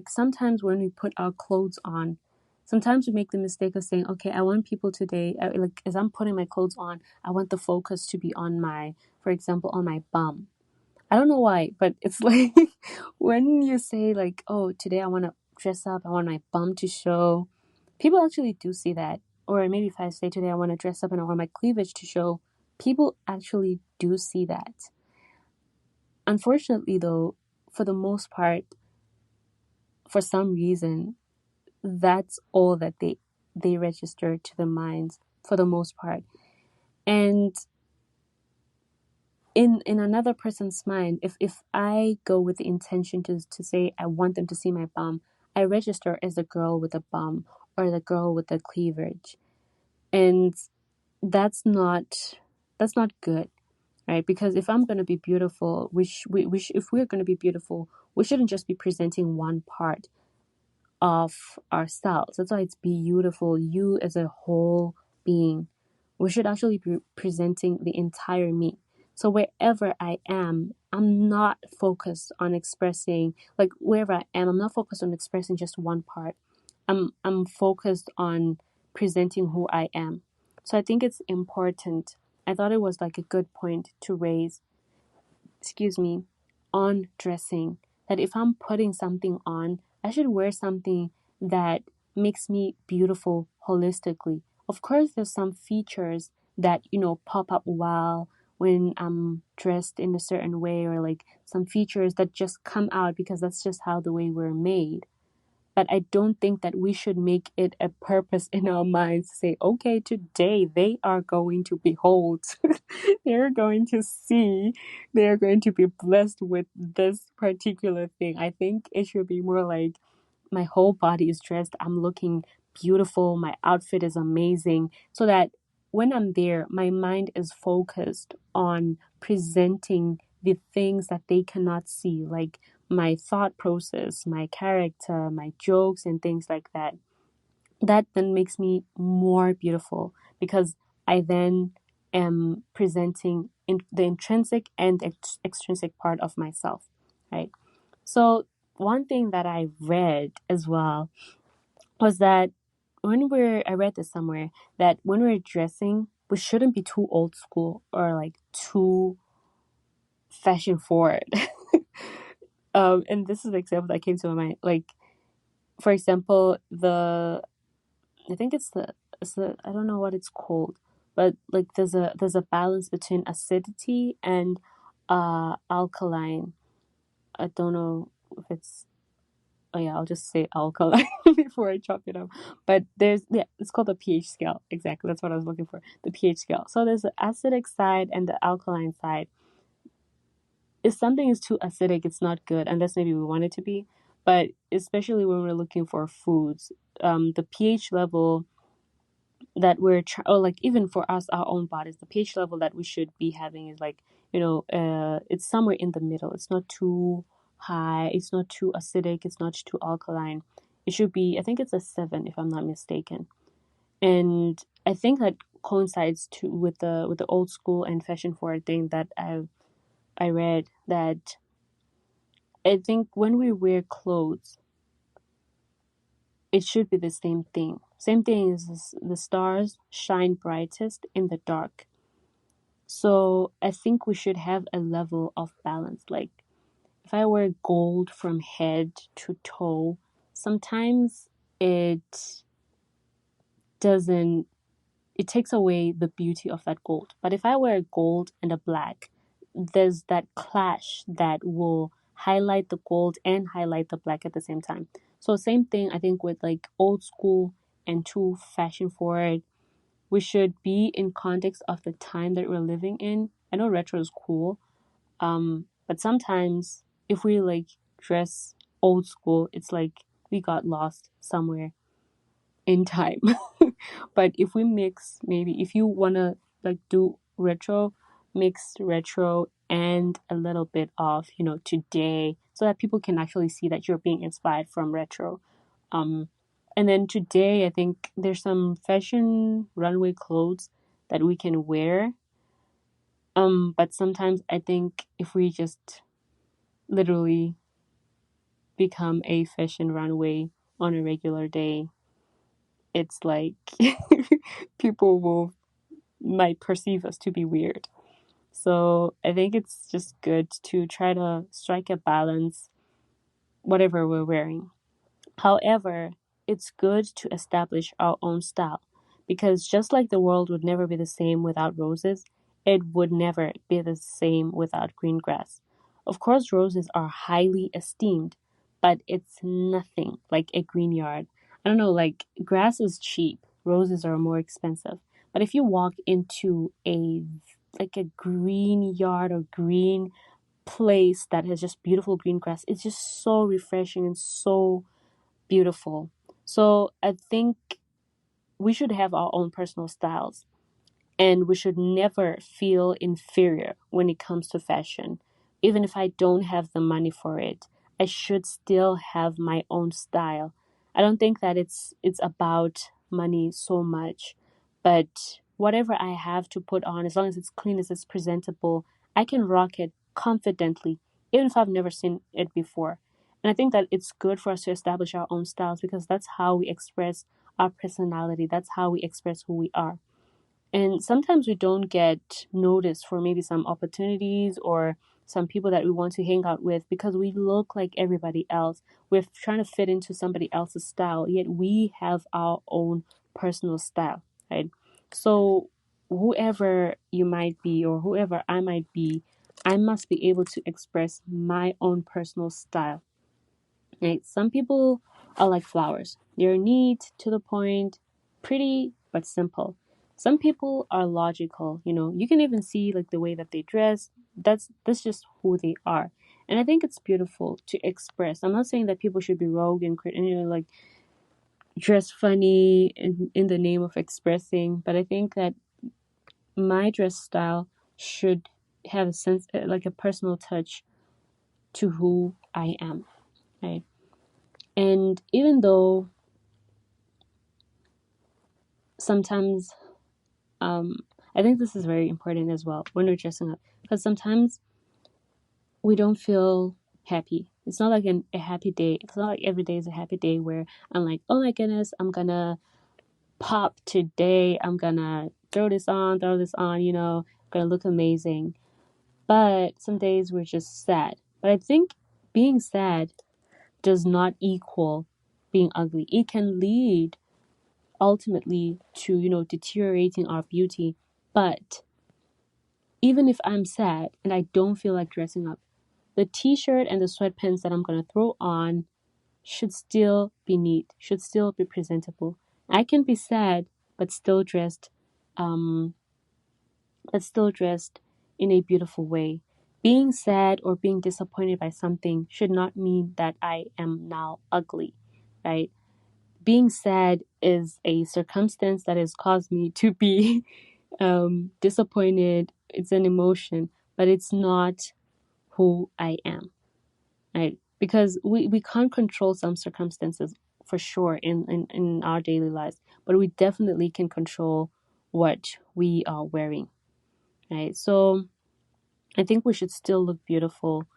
like sometimes when we put our clothes on, sometimes we make the mistake of saying, okay, I want people today, like as I'm putting my clothes on, I want the focus to be on my, for example, on my bum. I don't know why, but it's like when you say like, oh, today I want to dress up, I want my bum to show, people actually do see that. Or maybe if I say today I want to dress up and I want my cleavage to show, people actually do see that. Unfortunately, though, for the most part, for some reason, that's all that they register to the minds for the most part. And in another person's mind, if I go with the intention to say I want them to see my bum, I register as the girl with a bum or the girl with the cleavage. And that's not good, right? Because if I'm going to be beautiful, if we're going to be beautiful, we shouldn't just be presenting one part of ourselves. That's why it's beautiful, you as a whole being. We should actually be presenting the entire me. So wherever I am, I'm not focused on expressing, like wherever I am, I'm not focused on expressing just one part. I'm focused on presenting who I am. So I think it's important. I thought it was like a good point to raise, on dressing. That if I'm putting something on, I should wear something that makes me beautiful holistically. Of course, there's some features that, pop up while when I'm dressed in a certain way, or like some features that just come out because that's just how the way we're made. But I don't think that we should make it a purpose in our minds to say, okay, today they are going to behold, they're going to see, they're going to be blessed with this particular thing. I think it should be more like, my whole body is dressed, I'm looking beautiful, my outfit is amazing, so that when I'm there, my mind is focused on presenting the things that they cannot see, like my thought process, my character, my jokes, and things like that. That then makes me more beautiful because I then am presenting in the intrinsic and extrinsic part of myself, right? So one thing that I read as well was that I read this somewhere, that when we're dressing, we shouldn't be too old school or like too fashion forward. And this is the example that came to my mind. Like, for example, I think it's the I don't know what it's called, but like there's a balance between acidity and alkaline. I don't know if it's, oh yeah, I'll just say alkaline before I chop it up. But it's called the pH scale. Exactly, that's what I was looking for. The pH scale. So there's the acidic side and the alkaline side. If something is too acidic, it's not good, unless maybe we want it to be. But especially when we're looking for foods, the pH level that or like even for us, our own bodies, the pH level that we should be having is like, it's somewhere in the middle. It's not too high, it's not too acidic, it's not too alkaline. It should be, I think it's a 7 if I'm not mistaken. And I think that coincides with the old school and fashion forward thing that I read, that I think when we wear clothes, it should be the same thing. Same thing is the stars shine brightest in the dark. So I think we should have a level of balance. Like if I wear gold from head to toe, sometimes it doesn't, it takes away the beauty of that gold. But if I wear gold and a black, there's that clash that will highlight the gold and highlight the black at the same time. So same thing, I think, with like old school and too fashion forward. We should be in context of the time that we're living in. I know retro is cool, but sometimes if we like dress old school, it's like we got lost somewhere in time. But if we mix, maybe if you wanna like do retro, mix retro and a little bit of today, so that people can actually see that you're being inspired from retro. And then today, I think there's some fashion runway clothes that we can wear. But sometimes I think if we just literally become a fashion runway on a regular day, it's like people will might perceive us to be weird. So I think it's just good to try to strike a balance, whatever we're wearing. However, it's good to establish our own style because just like the world would never be the same without roses, it would never be the same without green grass. Of course, roses are highly esteemed, but it's nothing like a green yard. I don't know, like grass is cheap, roses are more expensive. But if you walk into a green yard or green place that has just beautiful green grass, it's just so refreshing and so beautiful. So I think we should have our own personal styles and we should never feel inferior when it comes to fashion. Even if I don't have the money for it, I should still have my own style. I don't think that it's about money so much, but whatever I have to put on, as long as it's clean, as it's presentable, I can rock it confidently, even if I've never seen it before. And I think that it's good for us to establish our own styles because that's how we express our personality. That's how we express who we are. And sometimes we don't get noticed for maybe some opportunities or some people that we want to hang out with because we look like everybody else. We're trying to fit into somebody else's style, yet we have our own personal style, right? So, whoever you might be or whoever I might be, I must be able to express my own personal style. Right? Some people are like flowers. They're neat, to the point, pretty, but simple. Some people are logical, you can even see like the way that they dress. That's just who they are. And I think it's beautiful to express. I'm not saying that people should be rogue and like dress funny in the name of expressing, but I think that my dress style should have a sense like a personal touch to who I am, right? And even though sometimes I think this is very important as well when we're dressing up because sometimes we don't feel happy. It's not like a happy day. It's not like every day is a happy day where I'm like, oh my goodness, I'm gonna pop today. I'm gonna throw this on, gonna look amazing. But some days we're just sad. But I think being sad does not equal being ugly. It can lead ultimately to deteriorating our beauty. But even if I'm sad and I don't feel like dressing up, the t-shirt and the sweatpants that I'm going to throw on should still be neat, should still be presentable. I can be sad but still dressed um in a beautiful way. Being sad or being disappointed by something should not mean that I am now ugly, right? Being sad is a circumstance that has caused me to be disappointed. It's an emotion, but it's not who I am, right? Because we can't control some circumstances for sure in our daily lives, but we definitely can control what we are wearing, right? So I think we should still look beautiful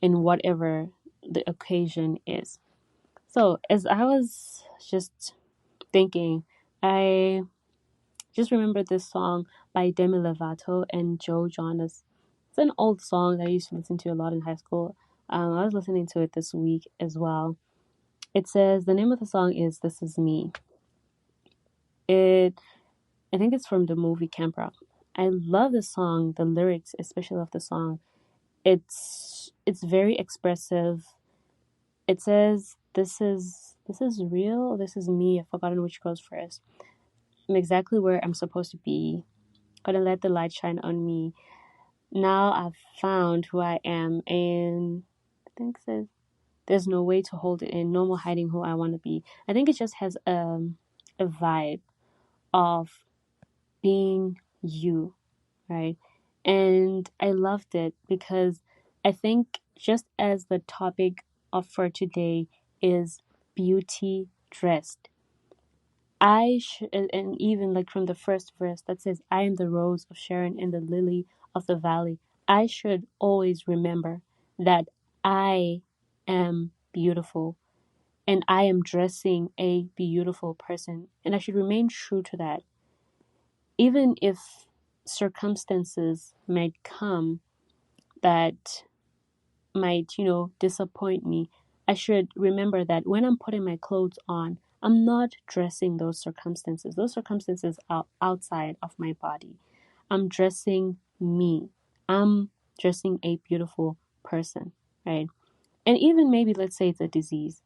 in whatever the occasion is. So as I was just thinking, I just remembered this song by Demi Lovato and Joe Jonas. It's an old song that I used to listen to a lot in high school. I was listening to it this week as well. It says the name of the song is "This Is Me." I think it's from the movie Camp Rock. I love the song, the lyrics, especially of the song. It's very expressive. It says, "This is real. This is me." I've forgotten which goes first. I'm exactly where I'm supposed to be. Gonna let the light shine on me. Now I've found who I am, and I think it says there's no way to hold it in. No more hiding who I want to be. I think it just has a vibe of being you, right? And I loved it because I think just as the topic of for today is beauty dressed, and even like from the first verse that says, I am the rose of Sharon and the lily of the valley. I should always remember that I am beautiful, and I am dressing a beautiful person, and I should remain true to that. Even if circumstances might come that might, disappoint me, I should remember that when I'm putting my clothes on, I'm not dressing those circumstances. Those circumstances are outside of my body. I'm dressing me. I'm dressing a beautiful person, right? And even maybe, let's say it's a disease,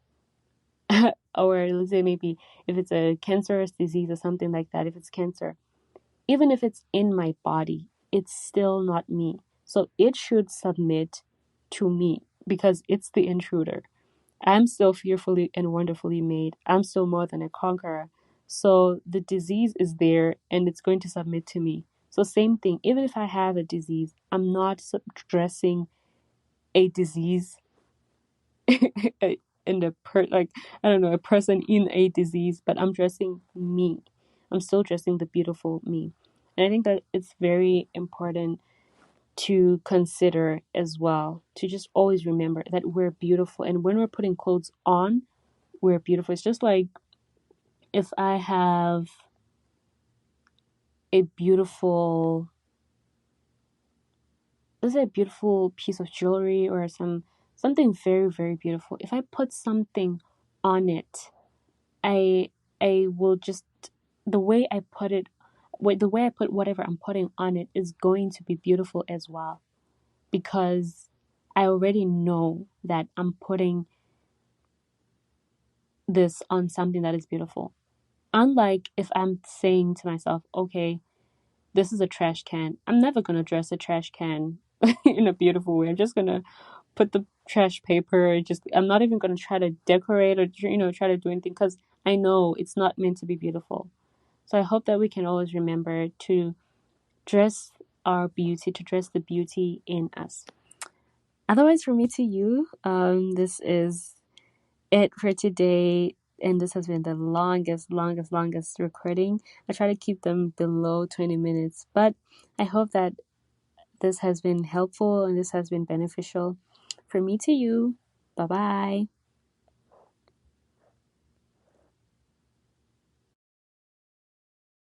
or let's say maybe if it's a cancerous disease or something like that, if it's cancer, even if it's in my body, it's still not me. So it should submit to me because it's the intruder. I'm still fearfully and wonderfully made. I'm still more than a conqueror. So the disease is there and it's going to submit to me. So same thing, even if I have a disease, I'm not dressing a disease in the like, I don't know, a person in a disease, but I'm dressing me. I'm still dressing the beautiful me. And I think that it's very important to consider as well, to just always remember that we're beautiful. And when we're putting clothes on, we're beautiful. It's just like if I have a beautiful, let's say a beautiful piece of jewelry or something very, very beautiful. If I put something on it, I will just, the way I put it, the way I put whatever I'm putting on it is going to be beautiful as well, because I already know that I'm putting this on something that is beautiful. Unlike if I'm saying to myself, okay, this is a trash can. I'm never going to dress a trash can in a beautiful way. I'm just going to put the trash paper, I'm not even going to try to decorate or, try to do anything because I know it's not meant to be beautiful. So I hope that we can always remember to dress our beauty, to dress the beauty in us. Otherwise, from me to you, this is it for today. And this has been the longest recording. I try to keep them below 20 minutes, but I hope that this has been helpful and this has been beneficial. From me to you, bye bye.